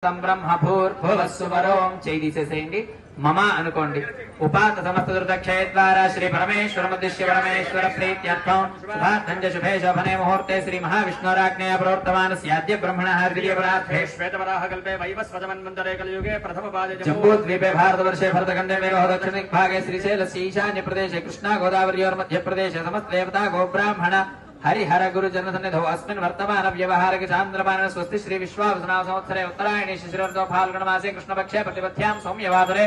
బ్రహ్మ భూర్భువస్సువరోం చేసేసేయండి. మమ అనుకోండి. ఉపాత సమస్త దుర్దక్షయ ద్వారా శ్రీ పరమేశ్వరముద్దిశ్య పరమేశ్వర ప్రీత్యర్థం శుభార్థం చ శుభే శోభనే ముహూర్తే శ్రీ మహావిష్ణోరాజ్ఞయ ప్రవర్తమానస్యాద్య బ్రహ్మణః ద్వితీయపరార్థే శ్వేతవరాహ కల్పే వైవస్వతమన్వంతరే కలియుగే ప్రథమపాదే జంబూద్వీపే భారతవర్షే భరతఖండే మేఘో దక్షిణదిగ్భాగే శ్రీశైలस्य ఈశాన్య ప్రదేశే కృష్ణా గోదావర్యోర్ మధ్యప్రదేశే సమస్తదేవతా గోబ్రాహ్మణ हरिहर गुरु जनसन्निधौ अस्मिन् वर्तमान व्यवहारिक चान्द्रमान स्वस्ति श्री विश्वावसुनाम संवत्सरे उत्तरायणे शिशिरर्धो फाल्गुणमासे कृष्णपक्षे प्रतिपथ्यां सौम्यवादरे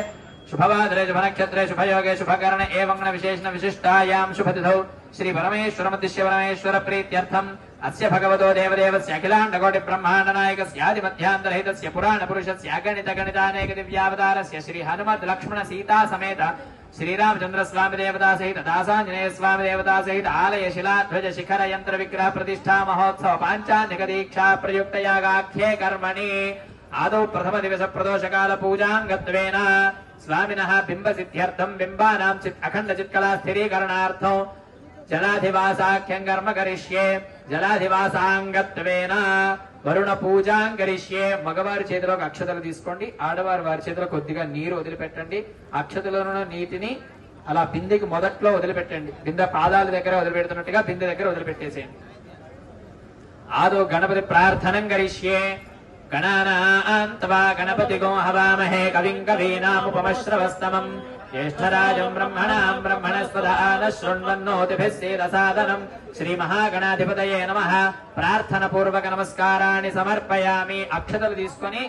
शुभवादरे शुभनक्षत्रे शुभयोगे शुभकरणे एवं विशेषण विशिष्टायां शुभतिथौ श्री परमेश्वरमुद्दिश्य परमेश्वर प्रीत्यर्थम् अस्य भगवतो देवदेवस्य अखिलाण्डकोटि ब्रह्माण्ड नायकस्य आदिमध्यान्तरहितस्य पुराण पुरुषस्य अगणित गणितानेक दिव्यावतारस्य श्री हनुमत् लक्ष्मण सीता समेत श्रीरामचंद्र स्वामी देवता सहित दासांजनेय स्वामी देवता सहित आलय शिला ध्वज शिखर यंत्र विग्रह प्रतिष्ठा महोत्सव पांचान्निक दीक्षा प्रयुक्त यागाख्ये कर्मणि आदौ प्रथम दिवस प्रदोष काल पूजांगत्वेन स्वामिनः बिंब सिद्ध्यर्थं बिंबानां चित् अखंड चित्कला स्थिरीकरणार्थं जलाधिवासाख्यं कर्म करिष्ये जलाधिवासांगत्वेन వరుణ పూజాం కరిష్యే. మగవారి చేతిలో అక్షతలు తీసుకోండి, ఆడవారి వారి చేతిలో కొద్దిగా నీరు వదిలిపెట్టండి. అక్షతలను నీటిని అలా బిందెకి మొదట్లో వదిలిపెట్టండి. బిందె పాదాల దగ్గర వదిలిపెడుతున్నట్టుగా బిందె దగ్గర వదిలిపెట్టేసేయండి. ఆదో గణపతి ప్రార్థనం కరిష్యే. గణానాన్త్వా గణపతిగో హవామహే కవిం కవీనాముపమశ్రవస్తమం ज्येष्ठराजं ब्रह्मणां ब्रह्मणस्पदान शृण्वन्नोतिभिस्सेदसादनं श्री महागणाधिपतये नमः. ప్రార్థన పూర్వక నమస్కారాన్ని సమర్పయామి. అక్షతలు తీసుకొని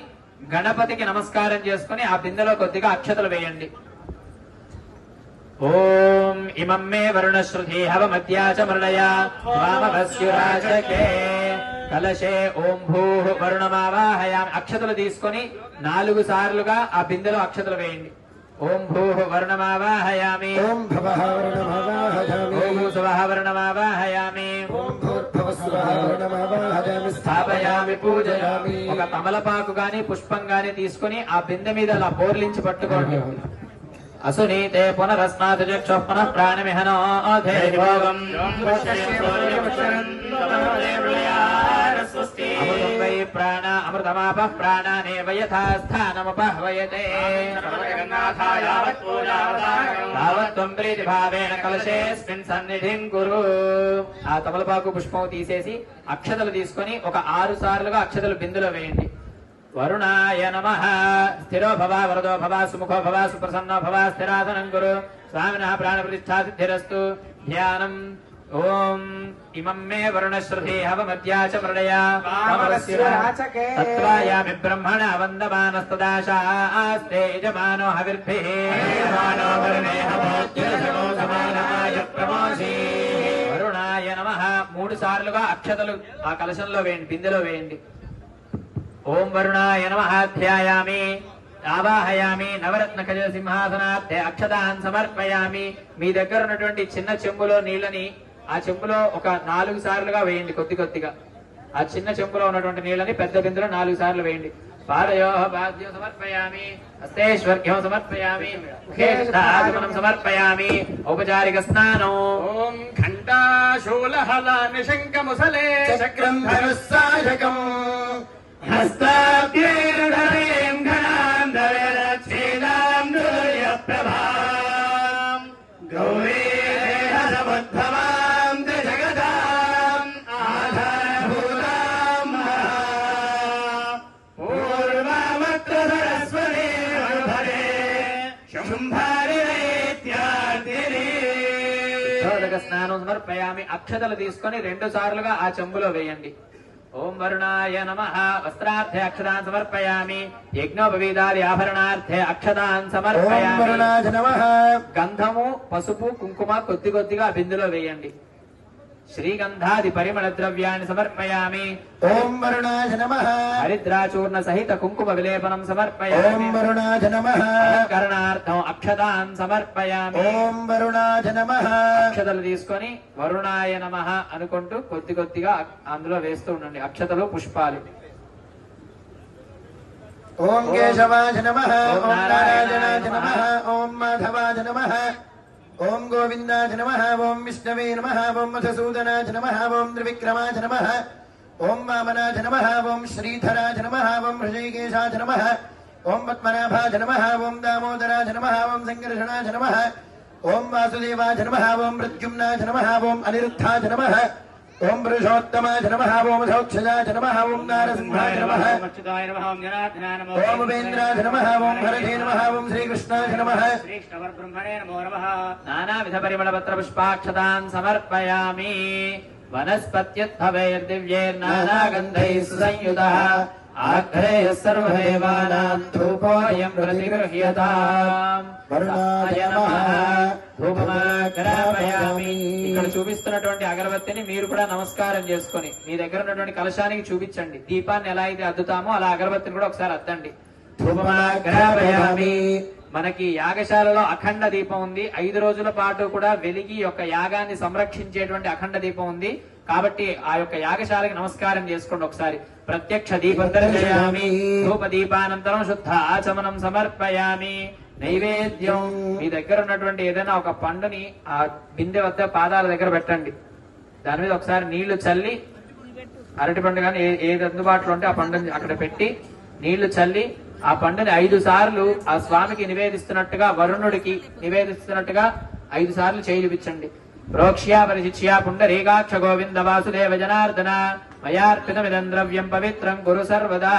గణపతికి నమస్కారం చేసుకుని ఆ బిందెలో కొద్దిగా అక్షతలు వేయండి. ఓం ఇమం మే వరుణశ్రుతి హవమద్యాచ మృళయా వామవస్యురాజకే కలశే ఓం భూః వరుణమావాహయామి. అక్షతలు తీసుకొని 4 సార్లుగా ఆ బిందెలో అక్షతలు వేయండి. ఓం భూః వరుణమావాహయామి. ఓం భవః వరుణమావాహయామి. ఓం భూః వరుణమావాహయామి. ఓం భూర్భువస్సువః వరుణమావాహయామి. స్థాపయామి పూజయామి. ఒక తమలపాకు గాని పుష్పం గాని తీసుకొని ఆ బిందె మీద అలా బోర్లించి పట్టుకోండి. అసునీతే పునరస్మాత్ చక్షుః పునః ప్రాణమిహనో అధేభోగం అమృతం వై ప్రాణ అమృతమాపః ప్రాణానేవ యథా స్థానముపహ్వయతే తావత్వం ప్రీతిభావేన కలశేస్మిన్ సన్నిధిం కురు. ఆ తమలపాకు పుష్పం తీసేసి అక్షతలు తీసుకొని ఒక 6 సార్లుగా అక్షతలు బిందులో వేయండి. వరుణాయ నమః. స్థిరో భవ వరదో భవ సుముఖో భవ సుప్రసన్నో భవ స్థిరాసనం కురు. స్వామినః ప్రాణప్రతిష్ఠా సిద్ధిరస్తు. ధ్యానం. ఓం ఇమం మే వరుణశ్రుతి హవమద్యాచ మృళయా తత్వాయామి బ్రహ్మణ వందమానస్తదాశాస్తే యజమానో హవిర్భిః వరుణాయ నమః. 3 సార్లుగా అక్షతలు ఆ కలశంలో వేయండి, బిందెలో వేయండి. ఓం వరుణాయ నమః. ధ్యాయామి ఆవాహయామి. నవరత్న ఖజ సింహాసనార్థే అక్షతాన్ సమర్పయామి. మీ దగ్గర ఉన్నటువంటి చిన్న చెంబులో నీళ్ళని ఆ చెంబులో ఒక 4 సార్లుగా వేయండి. కొద్దిగా ఆ చిన్న చెంబులో ఉన్నటువంటి నీళ్ళని పెద్ద బిందులో 4 సార్లు వేయండి. పాదయోః పాద్యం సమర్పయామి. హస్తేశ్వర్ఘ్యం సమర్పయామి. ముఖేష్టాగమనం సమర్పయామి. ఔపచారిక స్నానం. ఓం ఘంటాశూలహలా నిశంకముసలే చక్రం ధనుస్సాయకం హస్తాభ్యేరుఢరేం ఘనాంధరేరచ్ఛేదాం దుర్యప్రభాం గౌరీదేహసముద్భవాం జగదాం ఆధారభూతాం పూర్వామత్ర సరస్వతే వరుధరే శుంభారిరేత్యార్దిని. చోదక స్నానం సమర్పయామి. అక్షతలు తీసుకొని 2 సార్లుగా ఆ చెంబులో వేయండి. ఓం వరుణాయ నమః. వస్త్రార్థే అక్షతాన్ సమర్పయామి. యజ్ఞోపవీతాది ఆభరణార్థే అక్షతాన్ సమర్పయామి. గంధము పసుపు కుంకుమ కొద్దిగా బిందులో వేయండి. శ్రీగంధాది పరిమళ ద్రవ్యాన్ని సమర్పయామి. ఓం వరుణాయ నమః. హరిద్రాచూర్ణ సహిత కుంకుమ విలేపనం సమర్పయామి. ఓం వరుణాయ నమః. కరణార్థం అక్షతాన్ సమర్పయామి. ఓం వరుణాయ నమః. అక్షతలు తీసుకొని వరుణాయ నమః అనుకుంటూ కొద్దిగా అందులో వేస్తూ ఉండండి అక్షతలు పుష్పాలు. ఓం కేశవాయ నమః. ఓం నారాయణాయ నమః. ఓం మాధవాయ నమః. ఓం గోవిందాయ నమః. ఓం విష్ణవే నమః. ఓం మధుసూదనాయ నమః. ఓం త్రివిక్రమాయ నమః. ఓం వామనాయ నమః ఓం శ్రీధరాయ నమః ఓం హృషికేశాయ నమః ఓం పద్మనాభాయ నమః ఓం దామోదరాయ నమః ఓం సంకర్షణాయ నమః ఓం వాసుదేవాయ నమః ఓం మృత్యుమ్నాయ నమః ఓం అనిరుద్ధాయ నమః ఓం పురుషోత్తమాయ నమః ఓం సౌక్షజాయ నమః ఓం నారసింహాయ నమః ఓం ఉపేంద్రాయ నమః ఓం హరధే నమః ఓం శ్రీకృష్ణాయ నమః నానావిధ పరిమళపత్ర పుష్పాక్షతాన్ సమర్పయామి వనస్పత్యుద్భవైర్దివ్యైర్నానాగంధైः సుసంయుతः ఆగ్రేయ సర్వదేవానాం ధూపోయం ప్రతిగృహ్యతాం వరుణాయ నమః ధూపమాగ్రాపయామి. ఇక్కడ చూపిస్తున్నటువంటి అగరబత్తిని మీరు కూడా నమస్కారం చేసుకొని మీ దగ్గర ఉన్నటువంటి కలశానికి చూపించండి. దీపాన్ని ఎలా అయితే అద్దుతామో అలా అగరబత్తిని కూడా ఒకసారి అద్దండి. ధూపమాగ్రాపయామి. మనకి యాగశాలలో అఖండ దీపం ఉంది. 5 రోజుల పాటు కూడా వెలిగి యొక్క యాగాన్ని సంరక్షించేటువంటి అఖండ దీపం ఉంది. కాబట్టి ఆ యొక్క యాగశాలకి నమస్కారం చేసుకోండి ఒకసారి. ప్రత్యక్ష దీపం దర్శయామి. ధూప దీపానంతరం శుద్ధ ఆచమనం సమర్పయామి. నైవేద్యం మీ దగ్గర ఉన్నటువంటి ఏదైనా ఒక పండుని ఆ బిందె వద్ద పాదాల దగ్గర పెట్టండి. దాని మీద ఒకసారి నీళ్లు చల్లి, అరటి పండు కానీ ఏది అందుబాటులో ఉంటే ఆ పండుని అక్కడ పెట్టి నీళ్లు చల్లి ఆ పండుని 5 సార్లు ఆ స్వామికి నివేదిస్తున్నట్టుగా, వరుణుడికి నివేదిస్తున్నట్టుగా 5 సార్లు చేయి చూపించండి. ప్రోక్ష్యా పరిశిచ్యా పుండరీకాక్ష గోవింద వాసుదేవ జనార్దన మయార్పితమిదం ద్రవ్యం పవిత్రం గురు సర్వదా.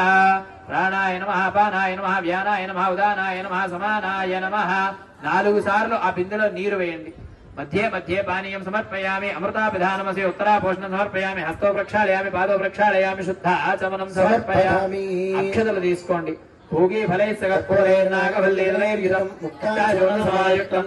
ప్రాణాయ నమః, పానాయ నమః, వ్యానాయ నమః, ఉదానాయ నమః, సమానాయ నమః. 4 సార్లు ఆ బిందెలో నీరు వేయండి. మధ్యే మధ్యే పానీయం సమర్పయామి. అమృతాపిధానమసి ఉత్తరాపోషణం సమర్పయామి. హస్తో ప్రక్షాళయామి, పాదో ప్రక్షాళయామి. శుద్ధ ఆచమనం సమర్పయామి. అక్షతలు తీసుకోండి. భోగి ఫలై సగర్పూరైర్నాగవల్లీర్యుతం ముక్తాయుక్తం